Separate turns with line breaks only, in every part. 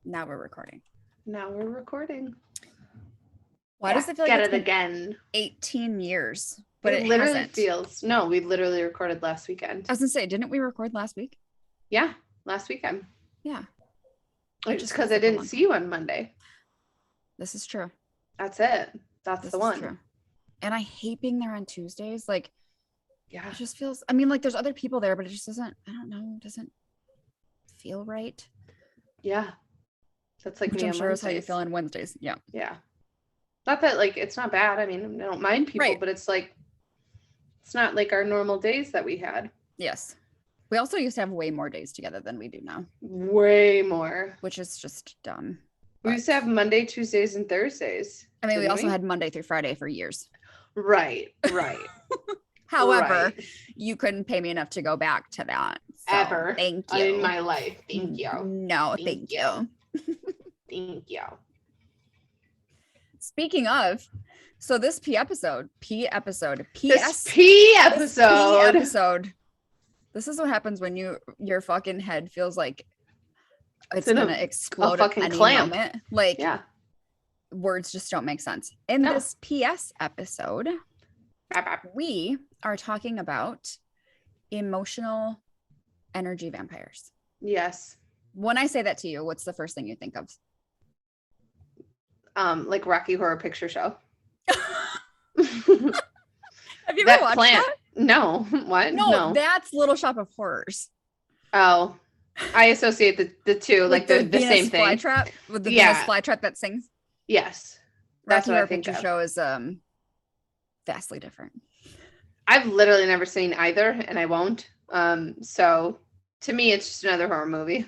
Now we're recording. Why does it feel like
get
it's
it
been
again?
18 years, but it
literally
hasn't.
feels. No, we literally recorded last weekend.
I was gonna say, didn't we record last week?
Yeah, last weekend.
Yeah.
It's because I didn't see you on Monday.
This is true.
That's it. That's
This
the
is
one.
true. And I hate being there on Tuesdays. Like,
yeah,
it just feels. I mean, like, there's other people there, but it just doesn't. I don't know. Doesn't feel right.
Yeah, that's like
which
me
I'm
on
sure
Wednesdays.
is how you feel on Wednesdays. Yeah.
Yeah. Not that like it's not bad. I mean, I don't mind people,
right.
but it's like it's not like our normal days that we had.
Yes. We also used to have way more days together than we do now.
Way more.
Which is just dumb.
We used to have Monday, Tuesdays, and Thursdays.
I mean, we also had Monday through Friday for years.
Right.
However, you couldn't pay me enough to go back to that. So,
ever.
Thank you.
In my life. Thank you.
No, thank you.
Thank you.
Speaking of, so this P episode.
This
is what happens when your fucking head feels like it's gonna explode at any moment. Like,
yeah.
Words just don't make sense. In this PS episode, we are talking about emotional energy vampires.
Yes.
When I say that to you, what's the first thing you think of?
Like Rocky Horror Picture Show.
Have you ever watched that?
No. What?
No, that's Little Shop of Horrors.
Oh, I associate the two, like the same thing.
Flytrap with the Venus flytrap that sings.
Yes,
that's Rocky Horror Picture Show is vastly different.
I've literally never seen either, and I won't. So to me, it's just another horror movie.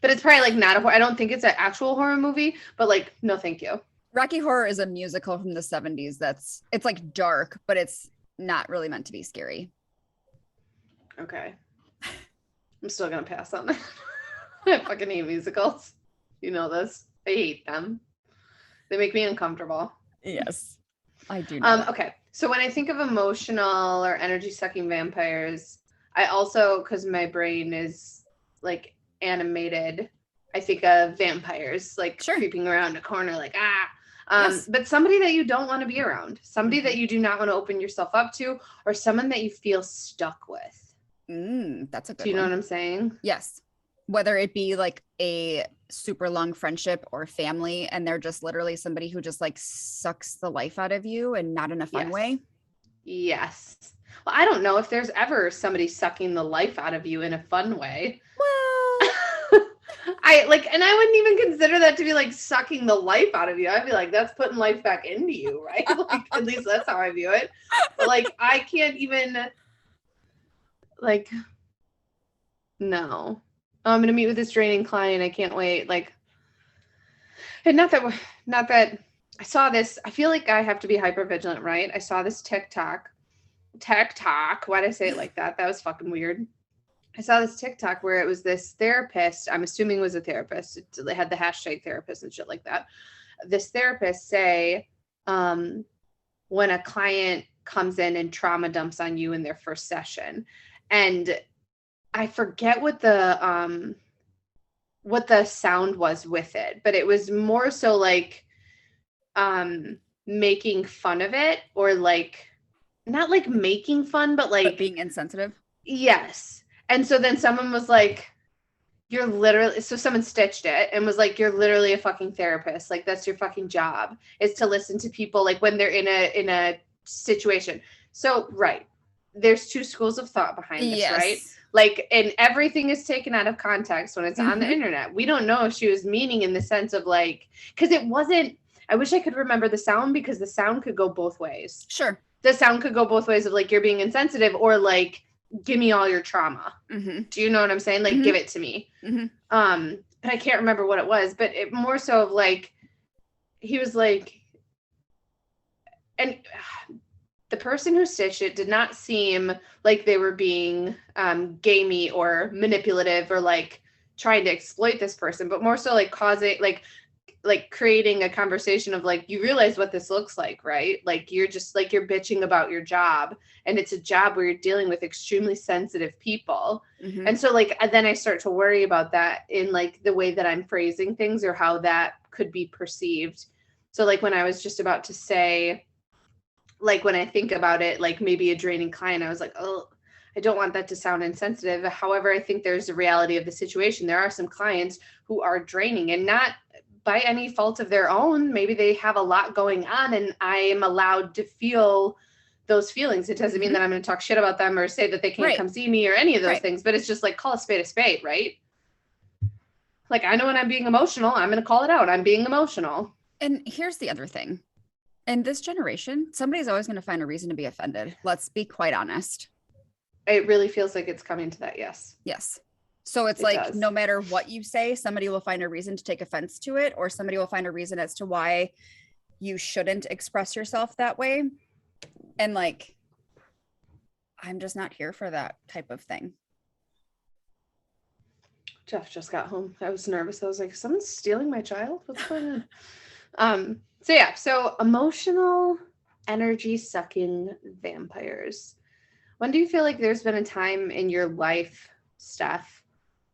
But it's probably like not a horror. I don't think it's an actual horror movie, but like, no, thank you.
Rocky Horror is a musical from the 70s. It's like dark, but it's not really meant to be scary.
Okay. I'm still going to pass on that. I fucking hate musicals. You know this. I hate them. They make me uncomfortable.
Yes, I do know that.
Okay. So when I think of emotional or energy sucking vampires, I also, because my brain is like animated, I think of vampires like creeping around a corner like but somebody that you don't want to be around, somebody that you do not want to open yourself up to, or someone that you feel stuck with.
That's a good one.
Do you know what I'm saying?
Yes. Whether it be like a super long friendship or family, and they're just literally somebody who just like sucks the life out of you and not in a fun way.
Yes. Well, I don't know if there's ever somebody sucking the life out of you in a fun way.
Well,
I wouldn't even consider that to be like sucking the life out of you. I'd be like, that's putting life back into you, right? Like, at least that's how I view it. But like, I can't even like, no. I'm going to meet with this draining client. I can't wait. Like, and not that I saw this. I feel like I have to be hyper vigilant, right? I saw this TikTok. Why'd I say it like that? That was fucking weird. I saw this TikTok where it was this therapist. I'm assuming it was a therapist. They had the hashtag therapist and shit like that. This therapist say, when a client comes in and trauma dumps on you in their first session, and I forget what the sound was with it, but it was more so like making fun of it, or like not like making fun, but like
being insensitive.
Yes. And so then someone was like, you're literally, so someone stitched it and was like, you're literally a fucking therapist. Like, that's your fucking job, is to listen to people like when they're in a situation. So, right. There's two schools of thought behind this, right? Like, and everything is taken out of context when it's on the internet. We don't know if she was meaning in the sense of like, because it wasn't, I wish I could remember the sound, because the sound could go both ways.
Sure.
The sound could go both ways of like, you're being insensitive, or like, give me all your trauma. Do you know what I'm saying? Like, give it to me. But I can't remember what it was, but it more so of like, he was like, and the person who stitched it did not seem like they were being gamey or manipulative or like trying to exploit this person, but more so like causing, like like creating a conversation of like, you realize what this looks like, right? Like you're just like, you're bitching about your job, and it's a job where you're dealing with extremely sensitive people.
Mhm.
And so like, then I start to worry about that in like the way that I'm phrasing things or how that could be perceived. So like when I was just about to say, like when I think about it, like maybe a draining client, I was like, oh, I don't want that to sound insensitive. However, I think there's a reality of the situation. There are some clients who are draining, and not by any fault of their own. Maybe they have a lot going on, and I am allowed to feel those feelings. It doesn't mean that I'm going to talk shit about them or say that they can't
Right.
come see me or any of those
Right.
things, but it's just like, call a spade, right? Like, I know when I'm being emotional, I'm going to call it out. I'm being emotional.
And here's the other thing. In this generation, somebody's always going to find a reason to be offended. Let's be quite honest.
It really feels like it's coming to that. Yes.
Yes. So it's
It
like,
does.
no matter what you say, somebody will find a reason to take offense to it, or somebody will find a reason as to why you shouldn't express yourself that way. And like, I'm just not here for that type of thing.
Jeff just got home. I was nervous. I was like, someone's stealing my child? What's going on? So yeah, so emotional energy sucking vampires. When do you feel like there's been a time in your life, Steph,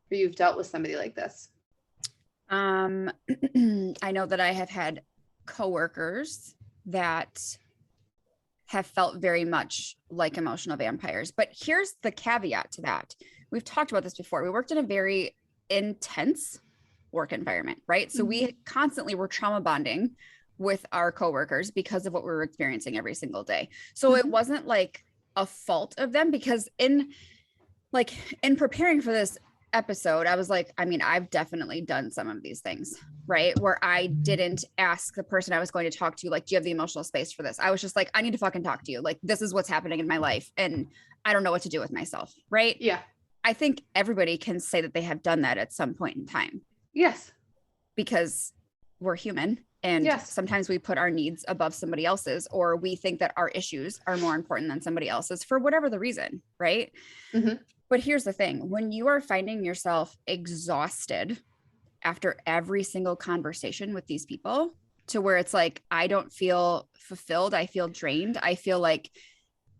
where you've dealt with somebody like this?
I know that I have had coworkers that have felt very much like emotional vampires, but here's the caveat to that. We've talked about this before. We worked in a very intense work environment, right? So we constantly were trauma bonding with our coworkers because of what we were experiencing every single day. So it wasn't like a fault of them, because in preparing for this episode, I was like, I mean, I've definitely done some of these things, right? Where I didn't ask the person I was going to talk to, like, do you have the emotional space for this? I was just like, I need to fucking talk to you. Like, this is what's happening in my life, and I don't know what to do with myself, right?
Yeah.
I think everybody can say that they have done that at some point in time.
Yes.
Because we're human, and sometimes we put our needs above somebody else's, or we think that our issues are more important than somebody else's for whatever the reason, right? But here's the thing. When you are finding yourself exhausted after every single conversation with these people, to where it's like, I don't feel fulfilled, I feel drained, I feel like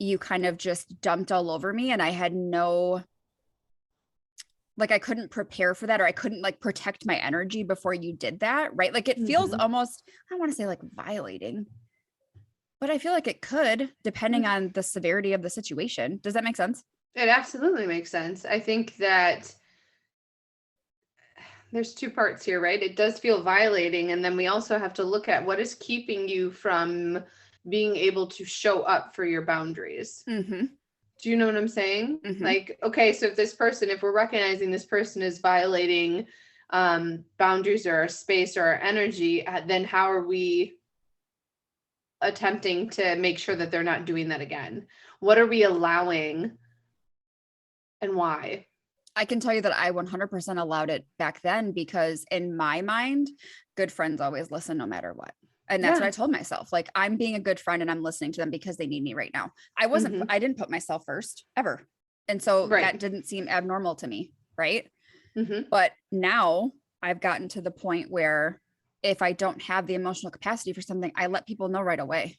you kind of just dumped all over me, and I had no, like, I couldn't prepare for that, or I couldn't like protect my energy before you did that, right? Like, it feels almost, I don't want to say like violating, but I feel like it could, depending on the severity of the situation. Does that make sense?
It absolutely makes sense. I think that there's two parts here, right? It does feel violating. And then we also have to look at what is keeping you from being able to show up for your boundaries. Do you know what I'm saying? Like, okay, so if we're recognizing this person is violating boundaries or our space or our energy, then how are we attempting to make sure that they're not doing that again? What are we allowing and why?
I can tell you that I 100% allowed it back then, because in my mind, good friends always listen no matter what. And that's what I told myself. Like, I'm being a good friend and I'm listening to them because they need me right now. I didn't put myself first ever. And so that didn't seem abnormal to me. Right. But now I've gotten to the point where if I don't have the emotional capacity for something, I let people know right away.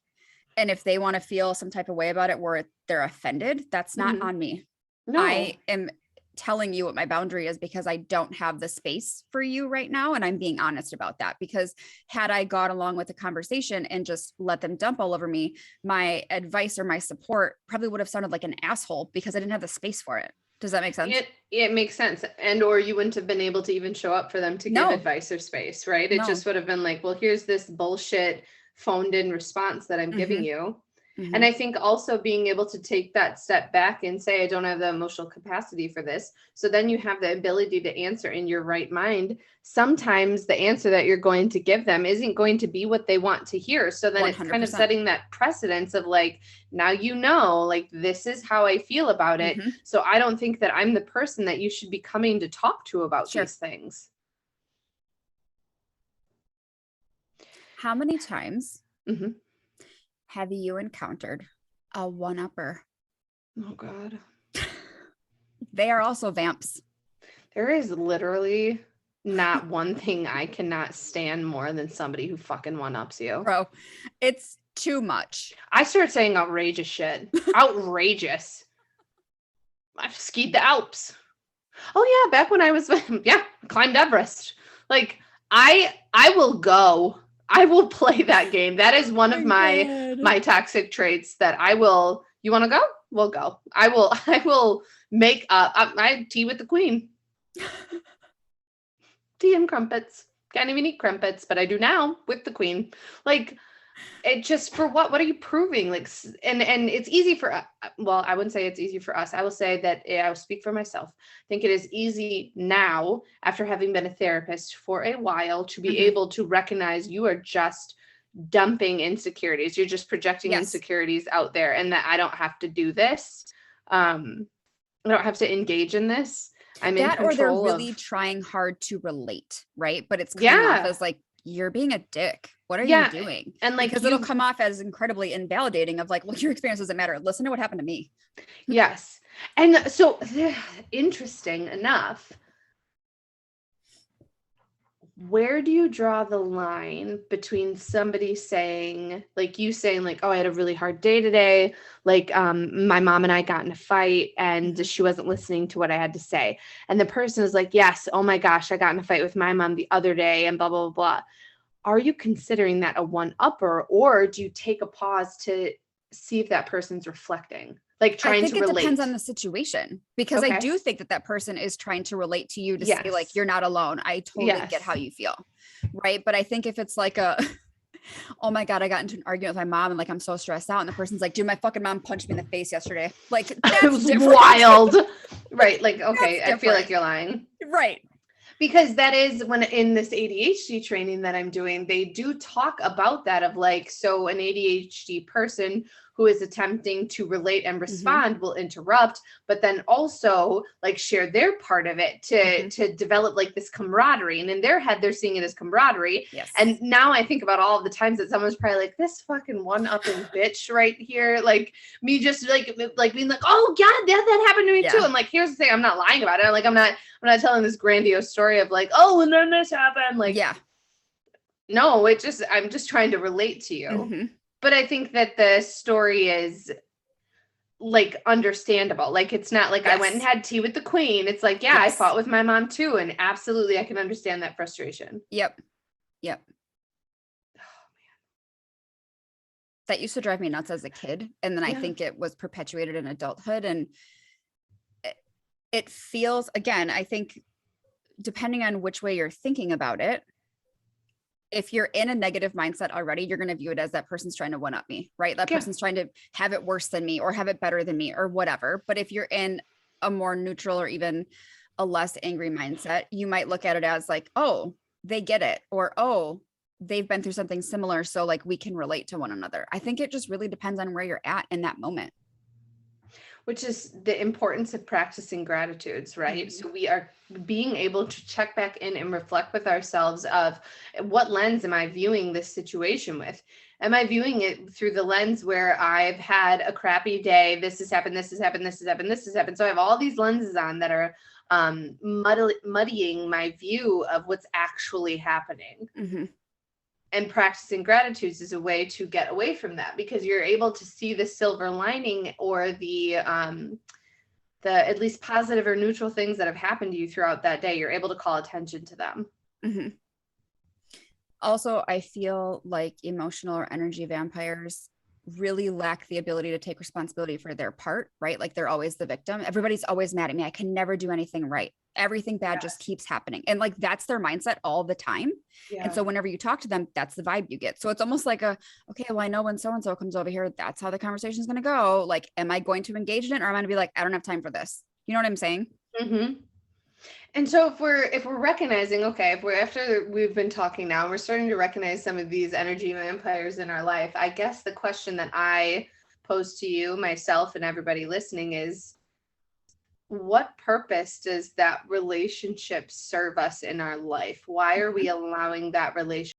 And if they want to feel some type of way about it where they're offended, that's not on me. No. I am telling you what my boundary is because I don't have the space for you right now. And I'm being honest about that, because had I gone along with the conversation and just let them dump all over me, my advice or my support probably would have sounded like an asshole because I didn't have the space for it. Does that make sense?
It makes sense. And, or you wouldn't have been able to even show up for them to give advice or space, right? It just would have been like, well, here's this bullshit phoned in response that I'm giving you. And I think also being able to take that step back and say, I don't have the emotional capacity for this. So then you have the ability to answer in your right mind. Sometimes the answer that you're going to give them isn't going to be what they want to hear. So then 100%. It's kind of setting that precedence of like, now, like, this is how I feel about it. So I don't think that I'm the person that you should be coming to talk to about these things.
How many times have you encountered a one-upper?
Oh, God.
They are also vamps.
There is literally not one thing I cannot stand more than somebody who fucking one-ups you.
Bro, it's too much.
I start saying outrageous shit. Outrageous. I've skied the Alps. Oh yeah, back when I was climbed Everest. Like I will go. I will play that game. That is one of my toxic traits that I will. You want to go? We'll go. I will make my tea with the queen. Tea and crumpets. Can't even eat crumpets, but I do now with the queen. Like, it just, for what are you proving? Like, and it's easy for, well, I wouldn't say it's easy for us. I will say that I'll speak for myself. I think it is easy now, after having been a therapist for a while, to be able to recognize you are just dumping insecurities. You're just projecting insecurities out there, and that I don't have to do this. I don't have to engage in this. I'm in control. Or they're
really trying hard to relate, right? But it's coming off as like, you're being a dick. What are you doing? And like, because it'll come off as incredibly invalidating of like, well, your experience doesn't matter. Listen to what happened to me.
Yes. And so interesting enough, where do you draw the line between somebody saying, like you saying like, oh, I had a really hard day today. Like, my mom and I got in a fight and she wasn't listening to what I had to say. And the person is like, yes, oh my gosh, I got in a fight with my mom the other day and blah, blah, blah, blah. Are you considering that a one-upper, or do you take a pause to see if that person's reflecting? Like trying to relate? I think it
depends on the situation, because I do think that person is trying to relate to you to say like, you're not alone. I totally get how you feel. Right. But I think if it's like oh my God, I got into an argument with my mom and like, I'm so stressed out. And the person's like, dude, my fucking mom punched me in the face yesterday. Like, that's
wild. Right. Like, okay. I feel like you're lying.
Right.
Because that is when in this ADHD training that I'm doing, they do talk about that of like, so an ADHD person who is attempting to relate and respond will interrupt, but then also like share their part of it to develop like this camaraderie. And in their head, they're seeing it as camaraderie.
Yes.
And now I think about all of the times that someone's probably like, this fucking one-upping bitch right here. Like me just like being like, oh God, that happened to me too. And like, here's the thing, I'm not lying about it. Like, I'm not telling this grandiose story of like, oh, and then this happened. Like, no, I'm just trying to relate to you. But I think that the story is like understandable. Like, it's not like I went and had tea with the queen. It's like, I fought with my mom too. And absolutely, I can understand that frustration.
Yep. Oh man. That used to drive me nuts as a kid. And then I think it was perpetuated in adulthood. And it feels, again, I think depending on which way you're thinking about it, if you're in a negative mindset already, you're going to view it as that person's trying to one up me, right? That person's trying to have it worse than me or have it better than me or whatever. But if you're in a more neutral or even a less angry mindset, you might look at it as like, oh, they get it. Or, oh, they've been through something similar. So like we can relate to one another. I think it just really depends on where you're at in that moment.
Which is the importance of practicing gratitudes, right? So we are being able to check back in and reflect with ourselves of what lens am I viewing this situation with? Am I viewing it through the lens where I've had a crappy day? This has happened, this has happened, this has happened, this has happened. So I have all these lenses on that are muddying my view of what's actually happening. And practicing gratitudes is a way to get away from that, because you're able to see the silver lining or the at least positive or neutral things that have happened to you throughout that day. You're able to call attention to them.
Also, I feel like emotional or energy vampires really lack the ability to take responsibility for their part, right? Like they're always the victim. Everybody's always mad at me. I can never do anything right. Everything bad just keeps happening. And like, that's their mindset all the time. And so whenever you talk to them, that's the vibe you get. So it's almost like okay, well, I know when so-and-so comes over here, that's how the conversation is going to go. Like, am I going to engage in it, or am I going to be like, I don't have time for this? You know what I'm saying?
And so if we're recognizing, okay, after we've been talking now, we're starting to recognize some of these energy vampires in our life. I guess the question that I pose to you, myself, and everybody listening is, what purpose does that relationship serve us in our life? Why are we allowing that relationship